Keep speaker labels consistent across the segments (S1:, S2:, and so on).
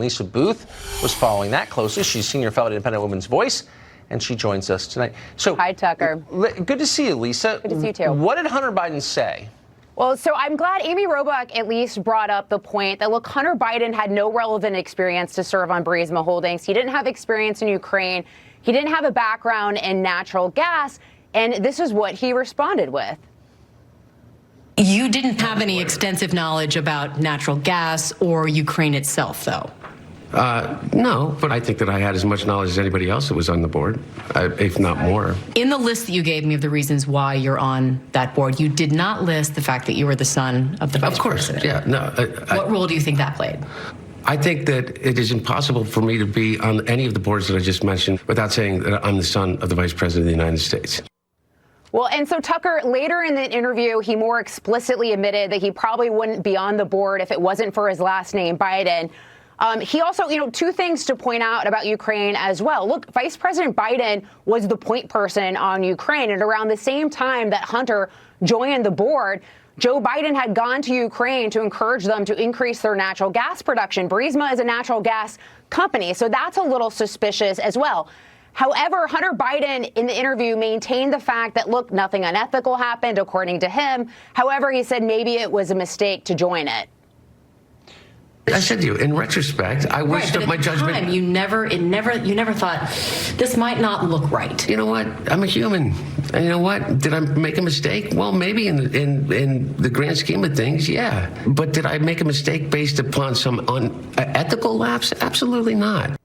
S1: Lisa Booth was following that closely. She's senior fellow at Independent Women's Voice, and she joins us tonight. So,
S2: hi, Tucker.
S1: Good to see you, Lisa.
S2: Good to see you, too.
S1: What did Hunter Biden say?
S2: Well, so I'm glad Amy Robach at least brought up the point that, look, Hunter Biden had no relevant experience to serve on Burisma Holdings. He didn't have experience in Ukraine. He didn't have a background in natural gas. And this is what he responded with.
S3: You didn't have any extensive knowledge about natural gas or Ukraine itself, though?
S4: No, but I think that I had as much knowledge as anybody else that was on the board, if not more.
S3: In the list that you gave me of the reasons why you're on that board, you did not list the fact that you were the son of the vice president.
S4: Of course, yeah. No.
S3: What role do you think that played?
S4: I think that it is impossible for me to be on any of the boards that I just mentioned without saying that I'm the son of the vice president of the United States.
S2: Well, and so Tucker, later in the interview, he more explicitly admitted that he probably wouldn't be on the board if it wasn't for his last name, Biden. He also, two things to point out about Ukraine as well. Look, Vice President Biden was the point person on Ukraine. And around the same time that Hunter joined the board, Joe Biden had gone to Ukraine to encourage them to increase their natural gas production. Burisma is a natural gas company, so that's a little suspicious as well. However, Hunter Biden in the interview maintained the fact that, look, nothing unethical happened, according to him. However, he said maybe it was a mistake to join it.
S4: I said to you, in retrospect, I wish that my judgment.
S3: Time, you never thought this might not look right.
S4: You know what? I'm a human. And you know what? Did I make a mistake? Well, maybe in the grand scheme of things, yeah. But did I make a mistake based upon some unethical lapse? Absolutely not.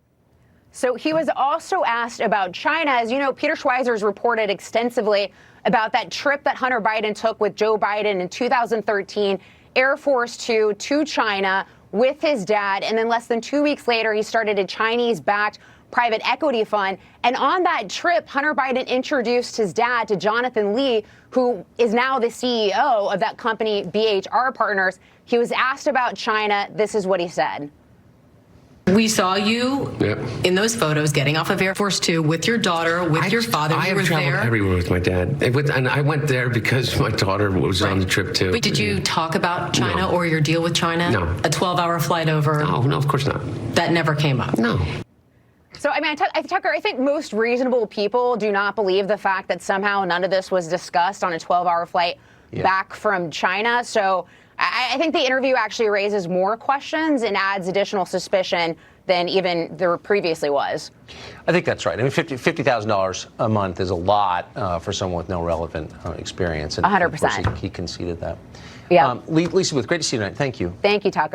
S2: So he was also asked about China. As you know, Peter Schweizer's reported extensively about that trip that Hunter Biden took with Joe Biden in 2013, Air Force Two to China with his dad. And then less than 2 weeks later, he started a Chinese-backed private equity fund. And on that trip, Hunter Biden introduced his dad to Jonathan Lee, who is now the CEO of that company, BHR Partners. He was asked about China. This is what he said.
S3: We saw you in those photos getting off of Air Force Two with your daughter, with your father.
S4: I have traveled everywhere with my dad. And I went there because my daughter was on the trip, too.
S3: But did you talk about China or your deal with China?
S4: No.
S3: A 12-hour flight over?
S4: No, of course not.
S3: That never came up?
S4: No.
S2: So, I mean, Tucker, I think most reasonable people do not believe the fact that somehow none of this was discussed on a 12-hour flight back from China. So I think the interview actually raises more questions and adds additional suspicion than even there previously was.
S1: I think that's right. I mean, $50,000 a month is a lot for someone with no relevant experience. And
S2: 100%.
S1: He conceded that.
S2: Yeah.
S1: Lisa, great to see you tonight. Thank you.
S2: Thank you, Tucker.